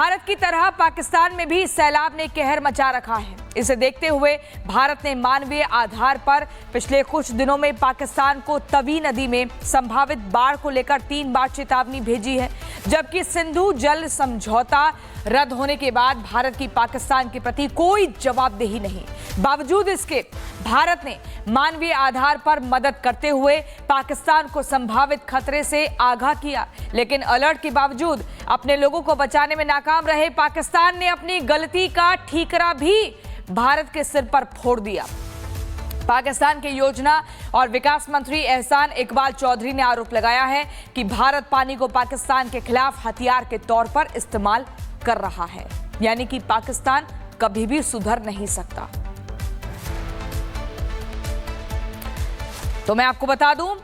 भारत की तरह पाकिस्तान में भी सैलाब ने कहर मचा रखा है। इसे देखते हुए भारत ने मानवीय आधार पर पिछले कुछ दिनों में पाकिस्तान को तवी नदी में संभावित बाढ़ को लेकर 3 बार चेतावनी भेजी है, जबकि सिंधु जल समझौता रद्द होने के बाद भारत की पाकिस्तान के प्रति कोई जवाबदेही नहीं। बावजूद इसके भारत ने मानवीय आधार पर मदद करते हुए पाकिस्तान को संभावित खतरे से आगाह किया, लेकिन अलर्ट के बावजूद अपने लोगों को बचाने में नाकाम रहे पाकिस्तान ने अपनी गलती का ठीकरा भी भारत के सिर पर फोड़ दिया। पाकिस्तान के योजना और विकास मंत्री एहसान इकबाल चौधरी ने आरोप लगाया है कि भारत पानी को पाकिस्तान के खिलाफ हथियार के तौर पर इस्तेमाल कर रहा है, यानी कि पाकिस्तान कभी भी सुधर नहीं सकता। तो मैं आपको बता दूं,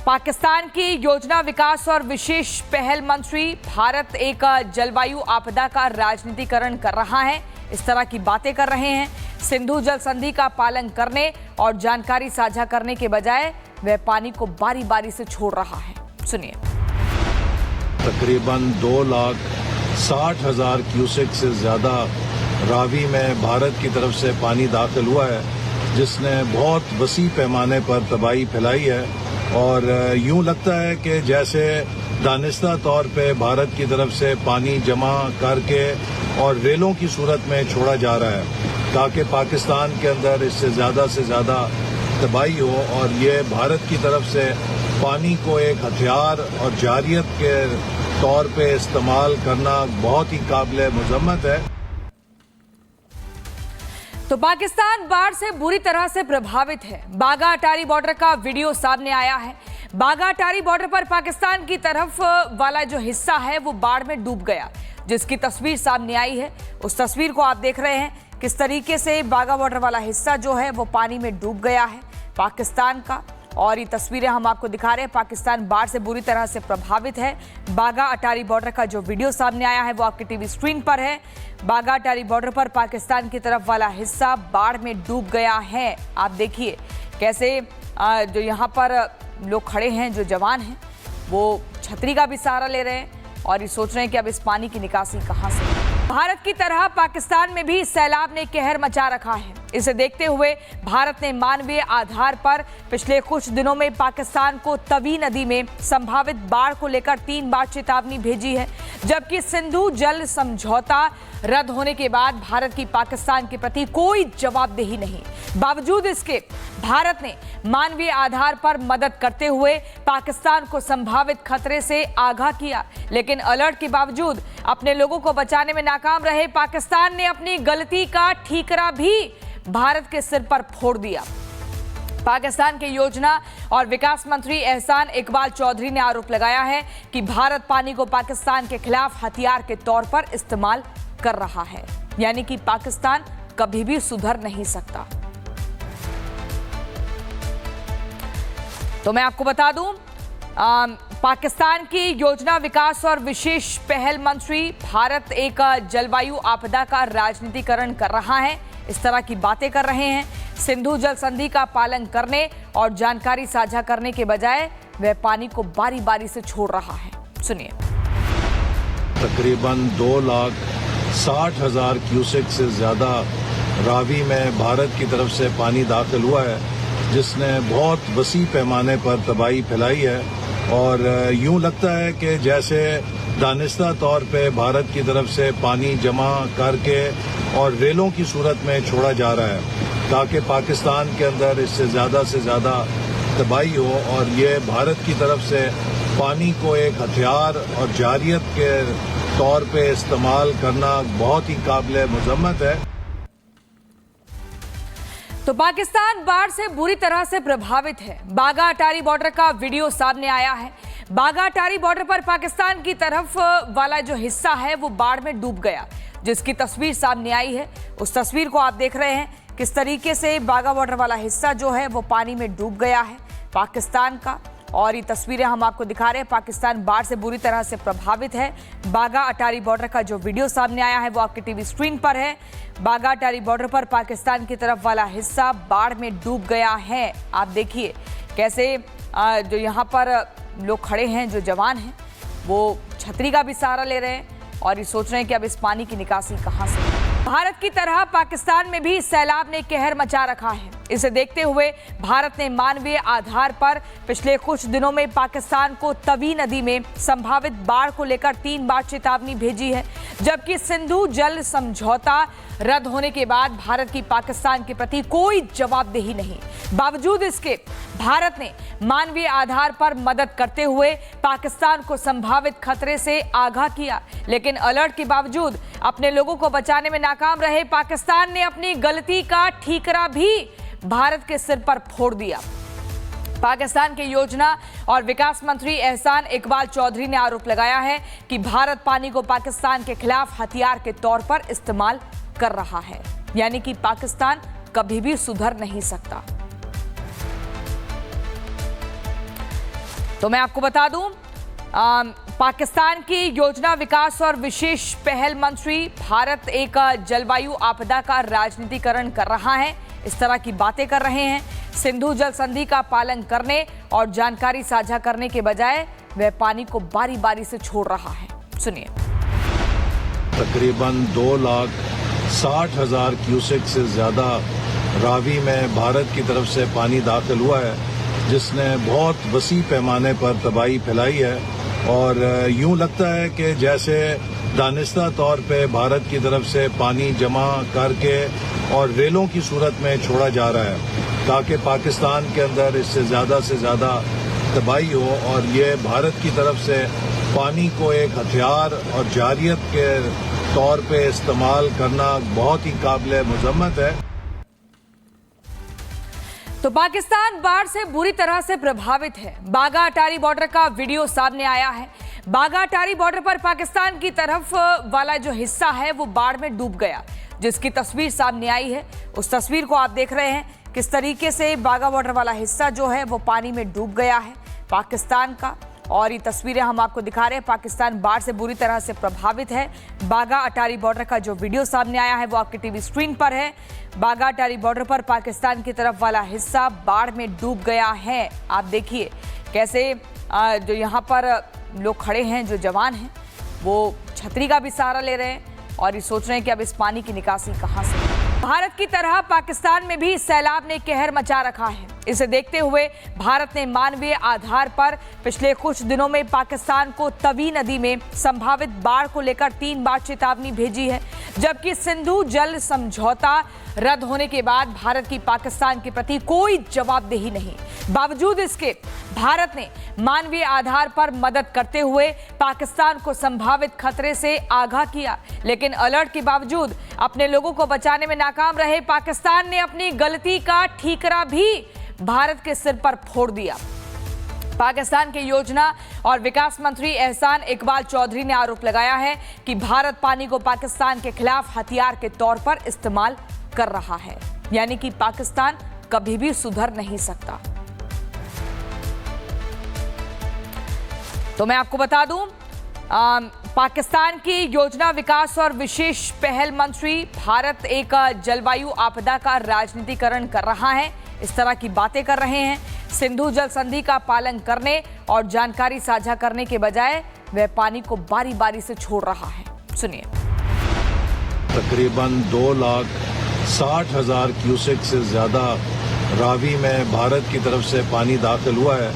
पाकिस्तान की योजना विकास और विशेष पहल मंत्री भारत एक जलवायु आपदा का राजनीतिकरण कर रहा है, इस तरह की बातें कर रहे हैं। सिंधु जल संधि का पालन करने और जानकारी साझा करने के बजाय वह पानी को बारी बारी से छोड़ रहा है। सुनिए। तकरीबन 2,60,000 क्यूसेक से ज्यादा रावी में भारत की तरफ से पानी दाखिल हुआ है, जिसने बहुत वसी पैमाने पर तबाही फैलाई है। और यूं लगता है कि जैसे दानिस्ता तौर पे भारत की तरफ से पानी जमा करके और रेलों की सूरत में छोड़ा जा रहा है ताकि पाकिस्तान के अंदर इससे ज्यादा तबाही हो, और ये भारत की तरफ से पानी को एक हथियार और जारियत के तौर पे इस्तेमाल करना बहुत ही काबिल मुज़म्मत है। तो पाकिस्तान बाढ़ से बुरी तरह से प्रभावित है। बागा अटारी बॉर्डर का वीडियो सामने आया है। बागा अटारी बॉर्डर पर पाकिस्तान की तरफ वाला जो हिस्सा है वो बाढ़ में डूब गया, जिसकी तस्वीर सामने आई है। उस तस्वीर को आप देख रहे हैं किस तरीके से बागा बॉर्डर वाला हिस्सा जो है वो पानी में डूब गया है पाकिस्तान का। और ये तस्वीरें हम आपको दिखा रहे हैं। पाकिस्तान बाढ़ से बुरी तरह से प्रभावित है। बागा अटारी बॉर्डर का जो वीडियो सामने आया है वो आपकी टीवी स्क्रीन पर है। बागा अटारी बॉर्डर पर पाकिस्तान की तरफ वाला हिस्सा बाढ़ में डूब गया है। आप देखिए कैसे जो यहाँ पर लोग खड़े हैं, जो जवान हैं, वो छतरी का भी सहारा ले रहे हैं और ये सोच रहे हैं कि अब इस पानी की निकासी कहाँ से। भारत की तरह पाकिस्तान में भी सैलाब ने कहर मचा रखा है। इसे देखते हुए भारत ने मानवीय आधार पर पिछले कुछ दिनों में पाकिस्तान को तवी नदी में संभावित बाढ़ को लेकर 3 बार चेतावनी भेजी है, जबकि सिंधु जल समझौता रद्द होने के बाद भारत की पाकिस्तान के प्रति कोई जवाबदेही नहीं। बावजूद इसके भारत ने मानवीय आधार पर मदद करते हुए पाकिस्तान को संभावित खतरे से आगाह किया, लेकिन अलर्ट के बावजूद अपने लोगों को बचाने में नाकाम रहे पाकिस्तान ने अपनी गलती का ठीकरा भी भारत के सिर पर फोड़ दिया। पाकिस्तान के योजना और विकास मंत्री एहसान इकबाल चौधरी ने आरोप लगाया है कि भारत पानी को पाकिस्तान के खिलाफ हथियार के तौर पर इस्तेमाल कर रहा है, यानी कि पाकिस्तान कभी भी सुधर नहीं सकता। तो मैं आपको बता दूं, पाकिस्तान की योजना विकास और विशेष पहल मंत्री भारत एक जलवायु आपदा का राजनीतिकरण कर रहा है, इस तरह की बातें कर रहे हैं। सिंधु जल संधि का पालन करने और जानकारी साझा करने के बजाय वह पानी को बारी बारी से छोड़ रहा है। सुनिए। तकरीबन 2,60,000 क्यूसेक से ज्यादा रावी में भारत की तरफ से पानी दाखिल हुआ है, जिसने बहुत वसी पैमाने पर तबाही फैलाई है। और यूं लगता है कि जैसे दानिस्ता तौर पे भारत की तरफ से पानी जमा करके और रेलों की सूरत में छोड़ा जा रहा है ताकि पाकिस्तान के अंदर इससे ज्यादा तबाही हो, और ये भारत की तरफ से पानी को एक हथियार और जारियत के तौर पे इस्तेमाल करना बहुत ही काबिल मुज़म्मत है। तो पाकिस्तान बाढ़ से बुरी तरह से प्रभावित है। बागा अटारी बॉर्डर का वीडियो सामने आया है। बागा अटारी बॉर्डर पर पाकिस्तान की तरफ वाला जो हिस्सा है वो बाढ़ में डूब गया, जिसकी तस्वीर सामने आई है। उस तस्वीर को आप देख रहे हैं किस तरीके से बागा बॉर्डर वाला हिस्सा जो है वो पानी में डूब गया है पाकिस्तान का। और ये तस्वीरें हम आपको दिखा रहे हैं। पाकिस्तान बाढ़ से बुरी तरह से प्रभावित है। बागा अटारी बॉर्डर का जो वीडियो सामने आया है वो आपकी टीवी स्क्रीन पर है। बागा अटारी बॉर्डर पर पाकिस्तान की तरफ वाला हिस्सा बाढ़ में डूब गया है। आप देखिए कैसे जो यहाँ पर लोग खड़े हैं, जो जवान हैं, वो छतरी का भी सहारा ले रहे हैं और ये सोच रहे हैं कि अब इस पानी की निकासी कहां से हो। भारत की तरह पाकिस्तान में भी सैलाब ने कहर मचा रखा है। इसे देखते हुए भारत ने मानवीय आधार पर पिछले कुछ दिनों में पाकिस्तान को तवी नदी में संभावित बाढ़ को लेकर 3 बार चेतावनी भेजी है, जबकि सिंधु जल समझौता रद्द होने के बाद भारत की पाकिस्तान के प्रति कोई जवाबदेही नहीं। बावजूद इसके भारत ने मानवीय आधार पर मदद करते हुए पाकिस्तान को संभावित खतरे से आगाह किया, लेकिन अलर्ट के बावजूद अपने लोगों को बचाने में नाकाम रहे पाकिस्तान ने अपनी गलती का ठीकरा भी भारत के सिर पर फोड़ दिया। पाकिस्तान के योजना और विकास मंत्री एहसान इकबाल चौधरी ने आरोप लगाया है कि भारत पानी को पाकिस्तान के खिलाफ हथियार के तौर पर इस्तेमाल कर रहा है, यानी कि पाकिस्तान कभी भी सुधर नहीं सकता। तो मैं आपको बता दूं, पाकिस्तान की योजना विकास और विशेष पहल मंत्री भारत एक जलवायु आपदा का राजनीतिकरण कर रहा है, इस तरह की बातें कर रहे हैं। सिंधु जल संधि का पालन करने और जानकारी साझा करने के बजाय वह पानी को बारी बारी से छोड़ रहा है। सुनिए। तकरीबन 2,60,000 क्यूसेक से ज्यादा रावी में भारत की तरफ से पानी दाखिल हुआ है, जिसने बहुत वसी पैमाने पर तबाही फैलाई है। और यूं लगता है कि जैसे दानिस्ता तौर पे भारत की तरफ से पानी जमा करके और रेलों की सूरत में छोड़ा जा रहा है, ताकि पाकिस्तान के अंदर इससे ज्यादा तबाही हो। और ये भारत की तरफ से पानी को एक हथियार और जारियत के तौर पे इस्तेमाल करना बहुत ही काबिल मुज़म्मत है। तो पाकिस्तान बाढ़ से बुरी तरह से प्रभावित है। बागा अटारी बॉर्डर का वीडियो सामने आया है। बागा अटारी बॉर्डर पर पाकिस्तान की तरफ वाला जो हिस्सा है वो बाढ़ में डूब गया, जिसकी तस्वीर सामने आई है। उस तस्वीर को आप देख रहे हैं किस तरीके से बागा बॉर्डर वाला हिस्सा जो है वो पानी में डूब गया है पाकिस्तान का। और ये तस्वीरें हम आपको दिखा रहे हैं। पाकिस्तान बाढ़ से बुरी तरह से प्रभावित है। बागा अटारी बॉर्डर का जो वीडियो सामने आया है वो आपके टीवी स्क्रीन पर है। बागा अटारी बॉर्डर पर पाकिस्तान की तरफ वाला हिस्सा बाढ़ में डूब गया है। आप देखिए कैसे जो यहाँ पर लोग खड़े हैं, जो जवान हैं, वो छतरी का भी सहारा ले रहे हैं और ये सोच रहे हैं कि अब इस पानी की निकासी कहाँ से हो। भारत की तरह पाकिस्तान में भी सैलाब ने कहर मचा रखा है। इसे देखते हुए भारत ने मानवीय आधार पर पिछले कुछ दिनों में पाकिस्तान को तवी नदी में संभावित बाढ़ को लेकर 3 बार चेतावनी भेजी है, जबकि सिंधु जल समझौता रद्द होने के बाद भारत की पाकिस्तान के प्रति कोई जवाबदेही नहीं। बावजूद इसके भारत ने मानवीय आधार पर मदद करते हुए पाकिस्तान को संभावित खतरे से आगाह किया, लेकिन अलर्ट के बावजूद अपने लोगों को बचाने में नाकाम रहे पाकिस्तान ने अपनी गलती का ठीकरा भी भारत के सिर पर फोड़ दिया। पाकिस्तान के योजना और विकास मंत्री एहसान इकबाल चौधरी ने आरोप लगाया है कि भारत पानी को पाकिस्तान के खिलाफ हथियार के तौर पर इस्तेमाल कर रहा है, यानी कि पाकिस्तान कभी भी सुधर नहीं सकता। तो मैं आपको बता दूं, पाकिस्तान की योजना विकास और विशेष पहल मंत्री भारत एक जलवायु आपदा का राजनीतिकरण कर रहा है, इस तरह की बातें कर रहे हैं। सिंधु जल संधि का पालन करने और जानकारी साझा करने के बजाय वह पानी को बारी बारी से छोड़ रहा है। सुनिए। तकरीबन 2,60,000 क्यूसेक से ज्यादा रावी में भारत की तरफ से पानी दाखिल हुआ है,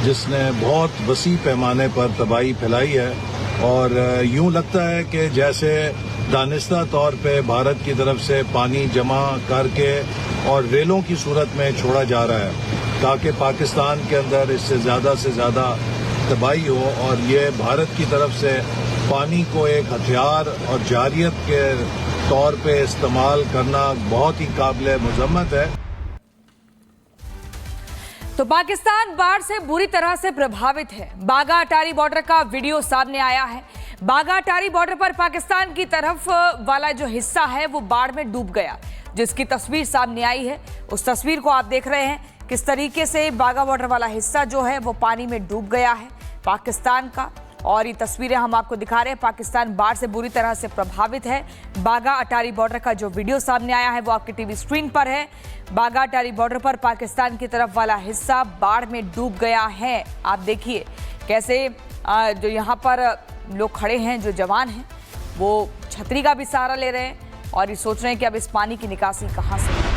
जिसने बहुत वसी पैमाने पर तबाही फैलाई है। और यूं लगता है कि जैसे दानिस्ता तौर पे भारत की तरफ से पानी जमा करके और रेलों की सूरत में छोड़ा जा रहा है, ताकि पाकिस्तान के अंदर इससे ज्यादा तबाही हो। और ये भारत की तरफ से पानी को एक हथियार और जारियत के तौर पे इस्तेमाल करना बहुत ही काबिल मुज़म्मत है। तो पाकिस्तान बाढ़ से बुरी तरह से प्रभावित है। बागा अटारी बॉर्डर का वीडियो सामने आया है। बागा अटारी बॉर्डर पर पाकिस्तान की तरफ वाला जो हिस्सा है वो बाढ़ में डूब गया, जिसकी तस्वीर सामने आई है। उस तस्वीर को आप देख रहे हैं किस तरीके से बागा बॉर्डर वाला हिस्सा जो है वो पानी में डूब गया है पाकिस्तान का। और ये तस्वीरें हम आपको दिखा रहे हैं। पाकिस्तान बाढ़ से बुरी तरह से प्रभावित है। बागा अटारी बॉर्डर का जो वीडियो सामने आया है वो आपके टीवी स्क्रीन पर है। बागा अटारी बॉर्डर पर पाकिस्तान की तरफ वाला हिस्सा बाढ़ में डूब गया है। आप देखिए कैसे जो यहाँ पर लोग खड़े हैं, जो जवान हैं, वो छतरी का भी सहारा ले रहे हैं और ये सोच रहे हैं कि अब इस पानी की निकासी कहाँ से होगी।